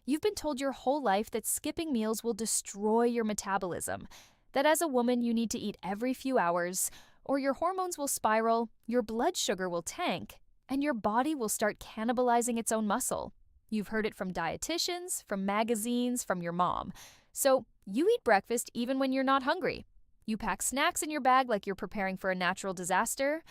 You've been told your whole life that skipping meals will destroy your metabolism, that as a woman you need to eat every few hours, or your hormones will spiral, your blood sugar will tank, and your body will start cannibalizing its own muscle. You've heard it from dietitians, from magazines, from your mom. So you eat breakfast even when you're not hungry. You pack snacks in your bag like you're preparing for a natural disaster,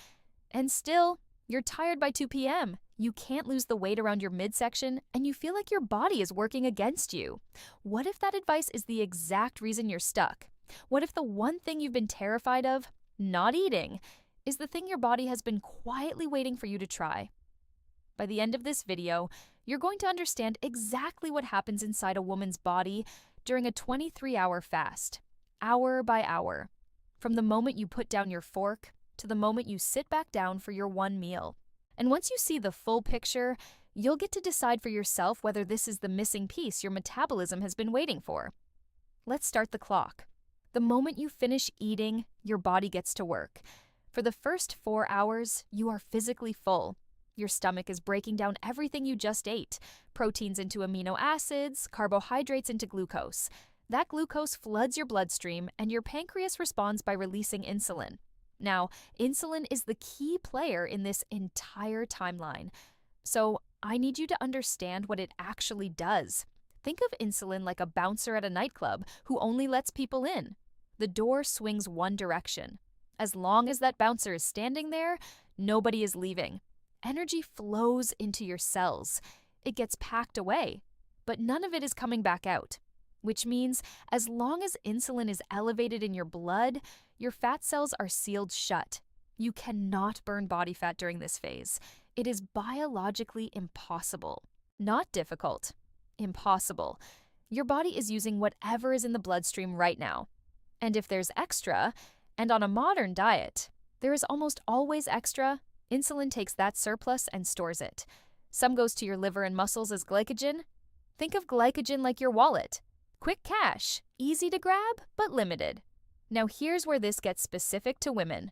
and still, you're tired by 2 p.m. You can't lose the weight around your midsection, and you feel like your body is working against you. What if that advice is the exact reason you're stuck? What if the one thing you've been terrified of, not eating, is the thing your body has been quietly waiting for you to try? By the end of this video, you're going to understand exactly what happens inside a woman's body during a 23-hour fast, hour by hour, from the moment you put down your fork to the moment you sit back down for your one meal. And once you see the full picture, you'll get to decide for yourself whether this is the missing piece your metabolism has been waiting for. Let's start the clock. The moment you finish eating, your body gets to work. For the first 4 hours, you are physically full. Your stomach is breaking down everything you just ate, proteins into amino acids, carbohydrates into glucose. That glucose floods your bloodstream, and your pancreas responds by releasing insulin. Now, insulin is the key player in this entire timeline. So I need you to understand what it actually does. Think of insulin like a bouncer at a nightclub who only lets people in. The door swings one direction. As long as that bouncer is standing there, nobody is leaving. Energy flows into your cells. It gets packed away, but none of it is coming back out. Which means as long as insulin is elevated in your blood, your fat cells are sealed shut. You cannot burn body fat during this phase. It is biologically impossible. Not difficult. Impossible. Your body is using whatever is in the bloodstream right now. And if there's extra, and on a modern diet, there is almost always extra, insulin takes that surplus and stores it. Some goes to your liver and muscles as glycogen. Think of glycogen like your wallet. Quick cash, easy to grab, but limited. Now here's where this gets specific to women.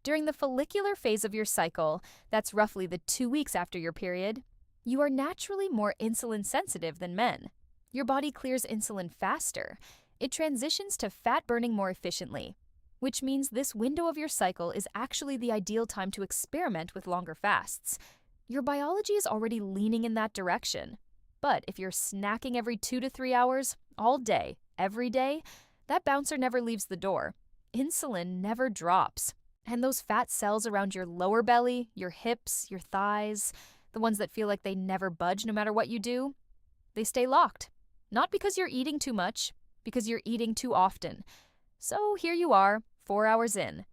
During the follicular phase of your cycle, that's roughly the 2 weeks after your period, you are naturally more insulin sensitive than men. Your body clears insulin faster. It transitions to fat burning more efficiently, which means this window of your cycle is actually the ideal time to experiment with longer fasts. Your biology is already leaning in that direction. But if you're snacking every 2 to 3 hours, all day, every day, that bouncer never leaves the door. Insulin never drops. And those fat cells around your lower belly, your hips, your thighs, the ones that feel like they never budge no matter what you do, they stay locked. Not because you're eating too much, because you're eating too often. So here you are, 4 hours in.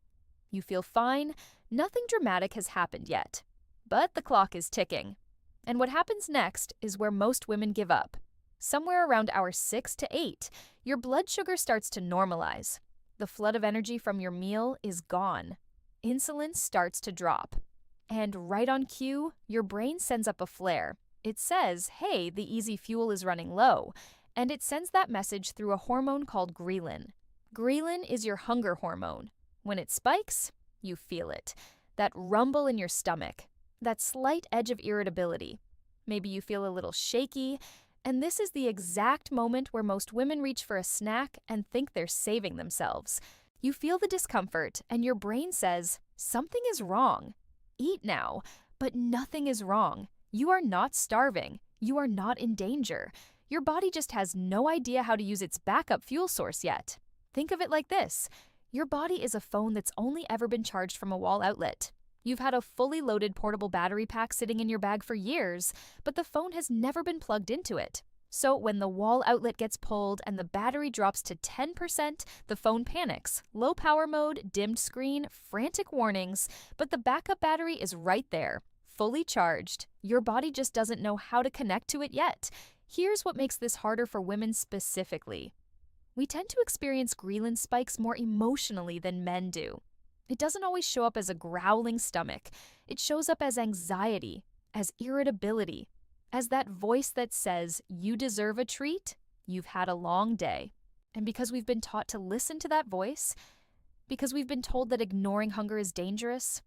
You feel fine, nothing dramatic has happened yet. But the clock is ticking. And what happens next is where most women give up. Somewhere around hour 6 to 8, your blood sugar starts to normalize. The flood of energy from your meal is gone. Insulin starts to drop. And right on cue, your brain sends up a flare. It says, hey, the easy fuel is running low. And it sends that message through a hormone called ghrelin. Ghrelin is your hunger hormone. When it spikes, you feel it. That rumble in your stomach. That slight edge of irritability. Maybe you feel a little shaky, and this is the exact moment where most women reach for a snack and think they're saving themselves. You feel the discomfort, and your brain says, something is wrong. Eat now, but nothing is wrong. You are not starving. You are not in danger. Your body just has no idea how to use its backup fuel source yet. Think of it like this. Your body is a phone that's only ever been charged from a wall outlet. You've had a fully loaded portable battery pack sitting in your bag for years, but the phone has never been plugged into it. So when the wall outlet gets pulled and the battery drops to 10%, the phone panics. Low power mode, dimmed screen, frantic warnings, but the backup battery is right there, fully charged. Your body just doesn't know how to connect to it yet. Here's what makes this harder for women specifically. We tend to experience ghrelin spikes more emotionally than men do. It doesn't always show up as a growling stomach. It shows up as anxiety, as irritability, as that voice that says, you deserve a treat, you've had a long day. And because we've been taught to listen to that voice, because we've been told that ignoring hunger is dangerous,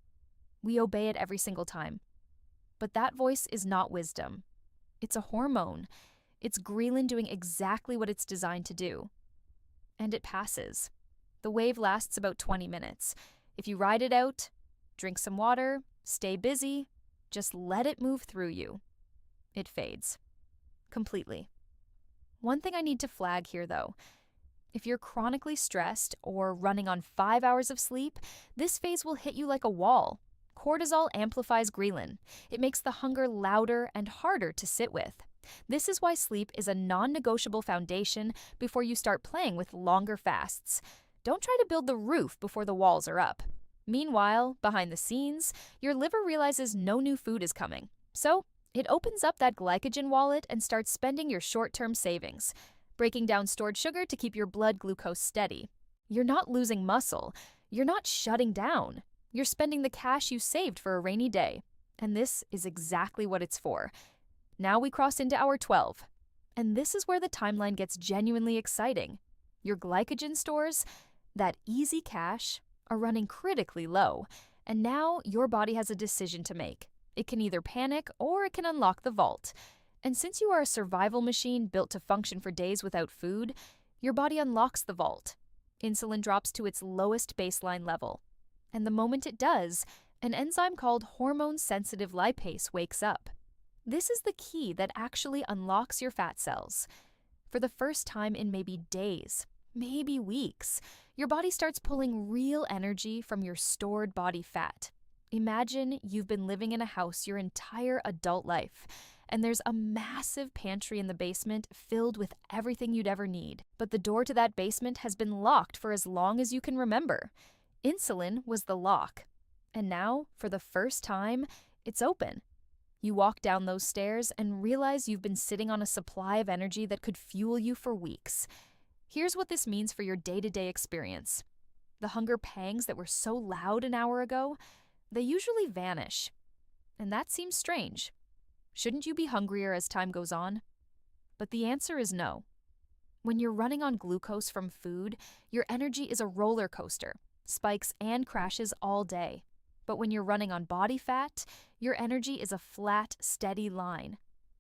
we obey it every single time. But that voice is not wisdom. It's a hormone. It's ghrelin doing exactly what it's designed to do. And it passes. The wave lasts about 20 minutes. If you ride it out, drink some water, stay busy, just let it move through you. It fades. Completely. One thing I need to flag here, though. If you're chronically stressed or running on 5 hours of sleep, this phase will hit you like a wall. Cortisol amplifies ghrelin. It makes the hunger louder and harder to sit with. This is why sleep is a non-negotiable foundation before you start playing with longer fasts. Don't try to build the roof before the walls are up. Meanwhile, behind the scenes, your liver realizes no new food is coming. So, it opens up that glycogen wallet and starts spending your short-term savings, breaking down stored sugar to keep your blood glucose steady. You're not losing muscle. You're not shutting down. You're spending the cash you saved for a rainy day. And this is exactly what it's for. Now we cross into hour 12. And this is where the timeline gets genuinely exciting. Your glycogen stores, that easy cash, are running critically low. And now your body has a decision to make. It can either panic or it can unlock the vault. And since you are a survival machine built to function for days without food, your body unlocks the vault. Insulin drops to its lowest baseline level. And the moment it does, an enzyme called hormone-sensitive lipase wakes up. This is the key that actually unlocks your fat cells. For the first time in maybe days, maybe weeks, your body starts pulling real energy from your stored body fat. Imagine you've been living in a house your entire adult life, and there's a massive pantry in the basement filled with everything you'd ever need. But the door to that basement has been locked for as long as you can remember. Insulin was the lock. And now, for the first time, it's open. You walk down those stairs and realize you've been sitting on a supply of energy that could fuel you for weeks. Here's what this means for your day-to-day experience. The hunger pangs that were so loud an hour ago, they usually vanish. And that seems strange. Shouldn't you be hungrier as time goes on? But the answer is no. When you're running on glucose from food, your energy is a roller coaster, spikes and crashes all day. But when you're running on body fat, your energy is a flat, steady line.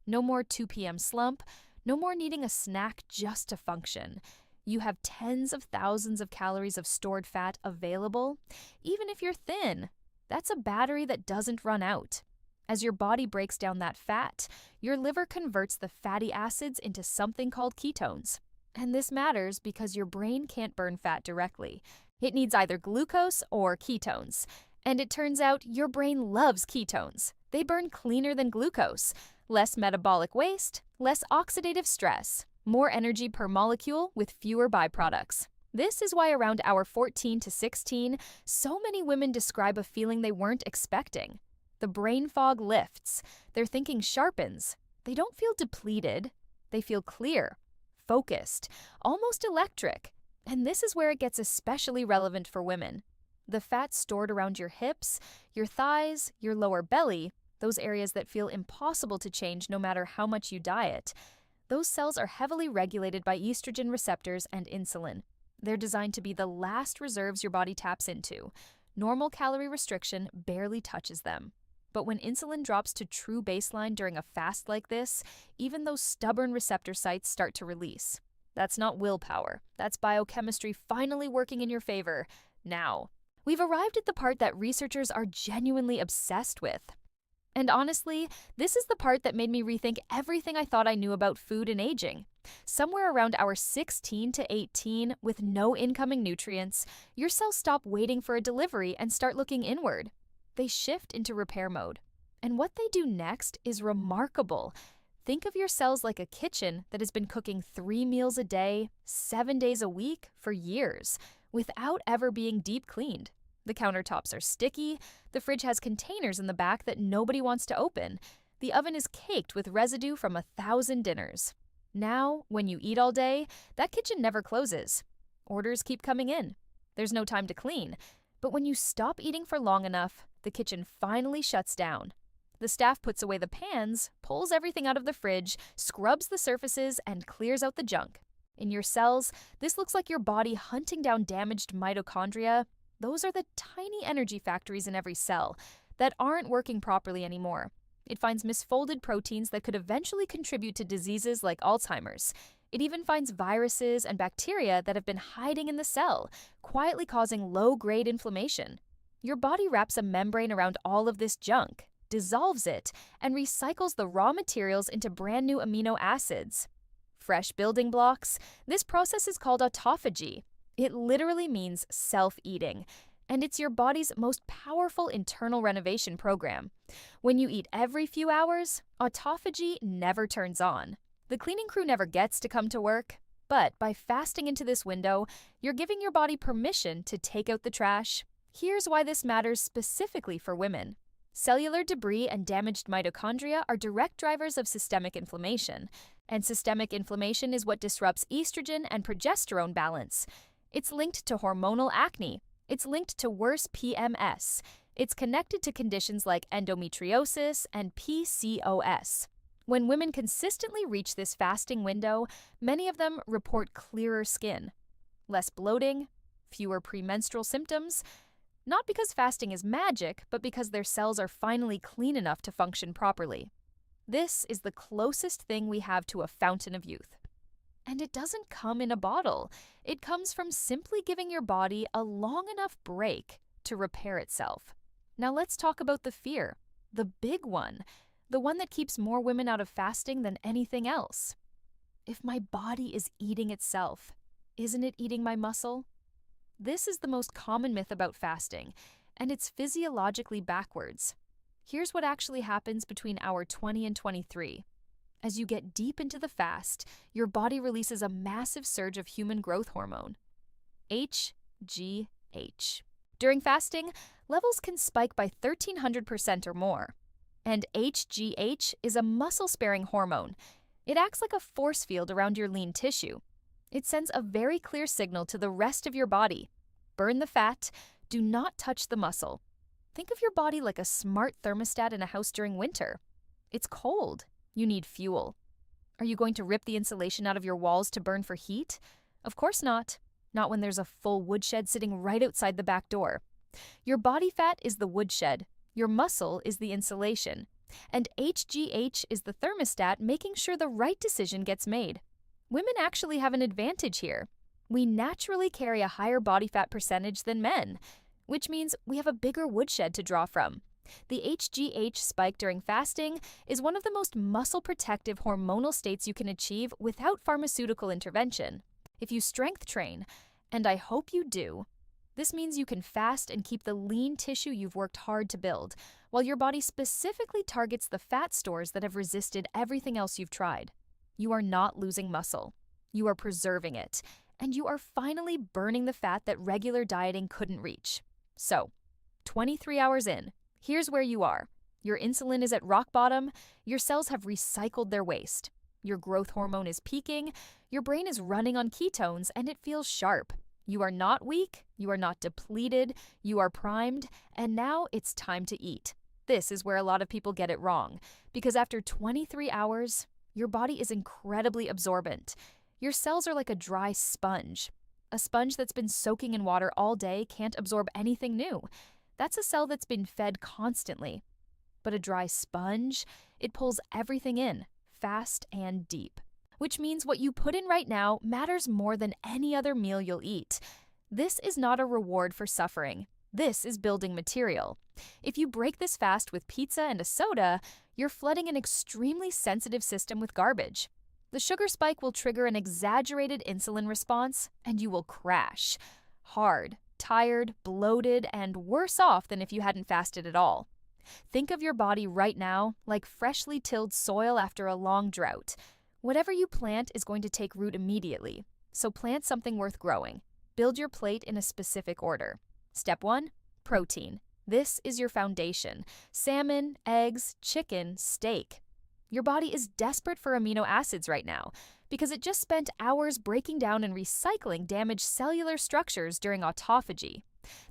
No more 2 p.m. slump, no more needing a snack just to function. You have tens of thousands of calories of stored fat available, even if you're thin. That's a battery that doesn't run out. As your body breaks down that fat, your liver converts the fatty acids into something called ketones. And this matters because your brain can't burn fat directly. It needs either glucose or ketones. And it turns out your brain loves ketones. They burn cleaner than glucose. Less metabolic waste, less oxidative stress, more energy per molecule with fewer byproducts. This is why around hour 14 to 16, so many women describe a feeling they weren't expecting. The brain fog lifts. Their thinking sharpens. They don't feel depleted. They feel clear, focused, almost electric. And this is where it gets especially relevant for women. The fat stored around your hips, your thighs, your lower belly, those areas that feel impossible to change no matter how much you diet, those cells are heavily regulated by estrogen receptors and insulin. They're designed to be the last reserves your body taps into. Normal calorie restriction barely touches them. But when insulin drops to true baseline during a fast like this, even those stubborn receptor sites start to release. That's not willpower. That's biochemistry finally working in your favor. Now, we've arrived at the part that researchers are genuinely obsessed with. And honestly, this is the part that made me rethink everything I thought I knew about food and aging. Somewhere around hour 16 to 18, with no incoming nutrients, your cells stop waiting for a delivery and start looking inward. They shift into repair mode. And what they do next is remarkable. Think of your cells like a kitchen that has been cooking 3 meals a day, 7 days a week for years, without ever being deep cleaned. The countertops are sticky, the fridge has containers in the back that nobody wants to open, the oven is caked with residue from 1,000 dinners. Now, when you eat all day, that kitchen never closes. Orders keep coming in. There's no time to clean. But when you stop eating for long enough, the kitchen finally shuts down. The staff puts away the pans, pulls everything out of the fridge, scrubs the surfaces, and clears out the junk. In your cells, this looks like your body hunting down damaged mitochondria. Those are the tiny energy factories in every cell that aren't working properly anymore. It finds misfolded proteins that could eventually contribute to diseases like Alzheimer's. It even finds viruses and bacteria that have been hiding in the cell, quietly causing low-grade inflammation. Your body wraps a membrane around all of this junk, dissolves it, and recycles the raw materials into brand new amino acids. Fresh building blocks. This process is called autophagy. It literally means self-eating, and it's your body's most powerful internal renovation program. When you eat every few hours, autophagy never turns on. The cleaning crew never gets to come to work, but by fasting into this window, you're giving your body permission to take out the trash. Here's why this matters specifically for women. Cellular debris and damaged mitochondria are direct drivers of systemic inflammation, and systemic inflammation is what disrupts estrogen and progesterone balance. It's linked to hormonal acne. It's linked to worse PMS. It's connected to conditions like endometriosis and PCOS. When women consistently reach this fasting window, many of them report clearer skin, less bloating, fewer premenstrual symptoms, not because fasting is magic, but because their cells are finally clean enough to function properly. This is the closest thing we have to a fountain of youth. And it doesn't come in a bottle. It comes from simply giving your body a long enough break to repair itself. Now let's talk about the fear, the big one, the one that keeps more women out of fasting than anything else. If my body is eating itself, isn't it eating my muscle? This is the most common myth about fasting, and it's physiologically backwards. Here's what actually happens between hour 20 and 23. As you get deep into the fast, your body releases a massive surge of human growth hormone, HGH. During fasting, levels can spike by 1,300% or more. And HGH is a muscle-sparing hormone. It acts like a force field around your lean tissue. It sends a very clear signal to the rest of your body. Burn the fat, do not touch the muscle. Think of your body like a smart thermostat in a house during winter. It's cold. You need fuel. Are you going to rip the insulation out of your walls to burn for heat? Of course not. Not when there's a full woodshed sitting right outside the back door. Your body fat is the woodshed. Your muscle is the insulation. And HGH is the thermostat making sure the right decision gets made. Women actually have an advantage here. We naturally carry a higher body fat percentage than men, which means we have a bigger woodshed to draw from. The HGH spike during fasting is one of the most muscle-protective hormonal states you can achieve without pharmaceutical intervention. If you strength train, and I hope you do, this means you can fast and keep the lean tissue you've worked hard to build, while your body specifically targets the fat stores that have resisted everything else you've tried. You are not losing muscle. You are preserving it, and you are finally burning the fat that regular dieting couldn't reach. So, 23 hours in, here's where you are. Your insulin is at rock bottom, your cells have recycled their waste. Your growth hormone is peaking, your brain is running on ketones, and it feels sharp. You are not weak, you are not depleted, you are primed, and now it's time to eat. This is where a lot of people get it wrong, because after 23 hours, your body is incredibly absorbent. Your cells are like a dry sponge. A sponge that's been soaking in water all day can't absorb anything new. That's a cell that's been fed constantly. But a dry sponge, it pulls everything in, fast and deep. Which means what you put in right now matters more than any other meal you'll eat. This is not a reward for suffering. This is building material. If you break this fast with pizza and a soda, you're flooding an extremely sensitive system with garbage. The sugar spike will trigger an exaggerated insulin response, and you will crash. Hard, tired, bloated, and worse off than if you hadn't fasted at all. Think of your body right now like freshly tilled soil after a long drought. Whatever you plant is going to take root immediately, so plant something worth growing. Build your plate in a specific order. Step 1, protein. This is your foundation. Salmon, eggs, chicken, steak. Your body is desperate for amino acids right now because it just spent hours breaking down and recycling damaged cellular structures during autophagy.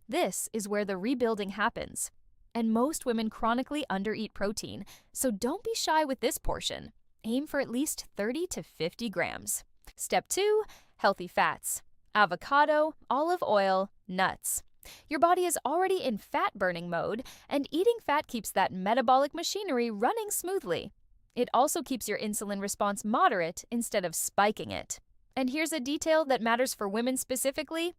This is where the rebuilding happens. And most women chronically undereat protein, so don't be shy with this portion. Aim for at least 30 to 50 grams. Step 2, healthy fats. Avocado, olive oil, nuts. Your body is already in fat-burning mode, and eating fat keeps that metabolic machinery running smoothly. It also keeps your insulin response moderate instead of spiking it. And here's a detail that matters for women specifically.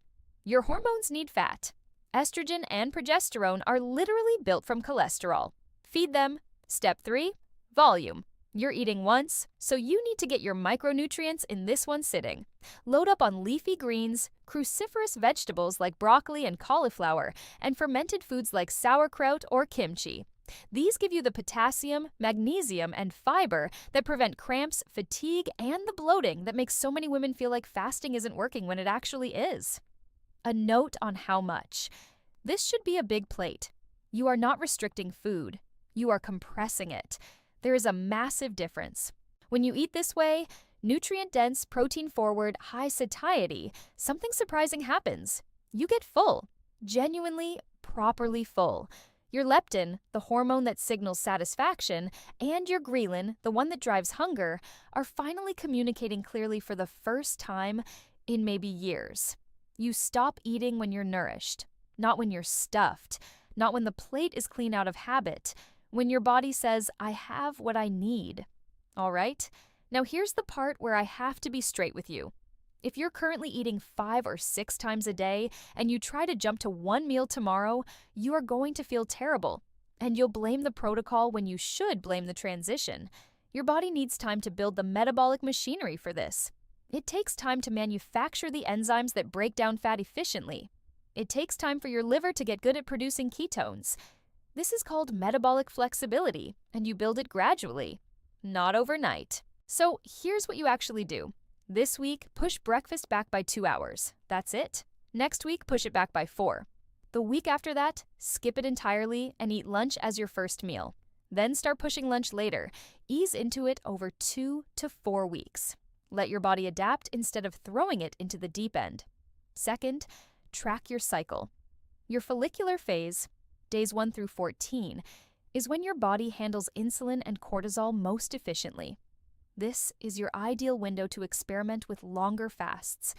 Your hormones need fat. Estrogen and progesterone are literally built from cholesterol. Feed them. Step 3, volume. You're eating once, so you need to get your micronutrients in this one sitting. Load up on leafy greens, cruciferous vegetables like broccoli and cauliflower, and fermented foods like sauerkraut or kimchi. These give you the potassium, magnesium, and fiber that prevent cramps, fatigue, and the bloating that makes so many women feel like fasting isn't working when it actually is. A note on how much. This should be a big plate. You are not restricting food. You are compressing it. There is a massive difference. When you eat this way, nutrient-dense, protein-forward, high satiety, something surprising happens. You get full. Genuinely, properly full. Your leptin, the hormone that signals satisfaction, and your ghrelin, the one that drives hunger, are finally communicating clearly for the first time in maybe years. You stop eating when you're nourished, not when you're stuffed, not when the plate is clean out of habit, when your body says, I have what I need. All right? Now here's the part where I have to be straight with you. If you're currently eating 5 or 6 times a day and you try to jump to one meal tomorrow, you are going to feel terrible. And you'll blame the protocol when you should blame the transition. Your body needs time to build the metabolic machinery for this. It takes time to manufacture the enzymes that break down fat efficiently. It takes time for your liver to get good at producing ketones. This is called metabolic flexibility, and you build it gradually, not overnight. So here's what you actually do. This week, push breakfast back by 2 hours. That's it. Next week, push it back by 4. The week after that, skip it entirely and eat lunch as your first meal. Then start pushing lunch later. Ease into it over 2 to 4 weeks. Let your body adapt instead of throwing it into the deep end. Second, track your cycle. Your follicular phase, days 1 through 14, is when your body handles insulin and cortisol most efficiently. This is your ideal window to experiment with longer fasts.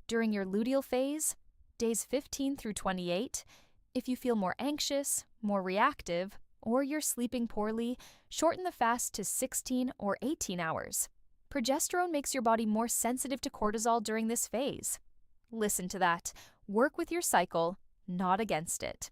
During your luteal phase, days 15 through 28, if you feel more anxious, more reactive, or you're sleeping poorly, shorten the fast to 16 or 18 hours. Progesterone makes your body more sensitive to cortisol during this phase. Listen to that. Work with your cycle, not against it.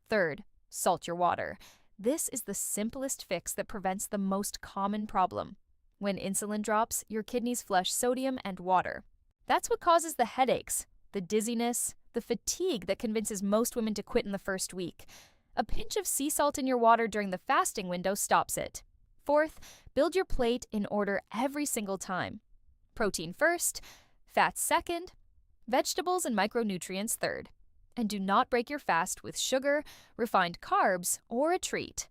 Third, salt your water. This is the simplest fix that prevents the most common problem. When insulin drops, your kidneys flush sodium and water. That's what causes the headaches, the dizziness, the fatigue that convinces most women to quit in the first week. A pinch of sea salt in your water during the fasting window stops it. Fourth, build your plate in order every single time. Protein first, fats second, vegetables and micronutrients third. And do not break your fast with sugar, refined carbs, or a treat.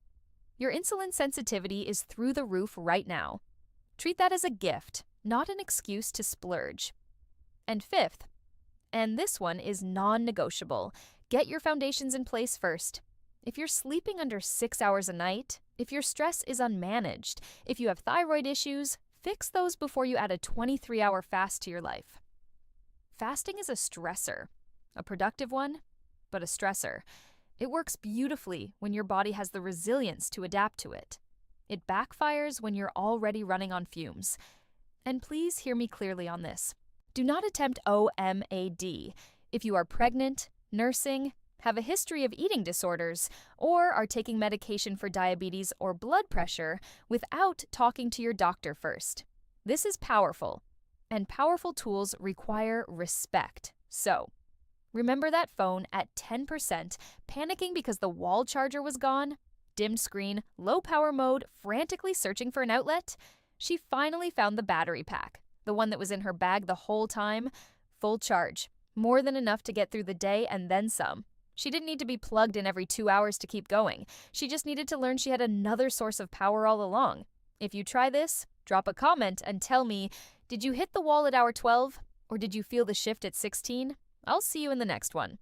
Your insulin sensitivity is through the roof right now. Treat that as a gift, not an excuse to splurge. And fifth, and this one is non-negotiable, get your foundations in place first. If you're sleeping under 6 hours a night, if your stress is unmanaged, if you have thyroid issues, fix those before you add a 23-hour fast to your life. Fasting is a stressor, a productive one, but a stressor. It works beautifully when your body has the resilience to adapt to it. It backfires when you're already running on fumes. And please hear me clearly on this. Do not attempt OMAD if you are pregnant, nursing, have a history of eating disorders, or are taking medication for diabetes or blood pressure without talking to your doctor first. This is powerful, and powerful tools require respect. So, remember that phone at 10%, panicking because the wall charger was gone? Dimmed screen, low power mode, frantically searching for an outlet? She finally found the battery pack, the one that was in her bag the whole time. Full charge, more than enough to get through the day and then some. She didn't need to be plugged in every 2 hours to keep going. She just needed to learn she had another source of power all along. If you try this, drop a comment and tell me, did you hit the wall at hour 12? Or did you feel the shift at 16? I'll see you in the next one.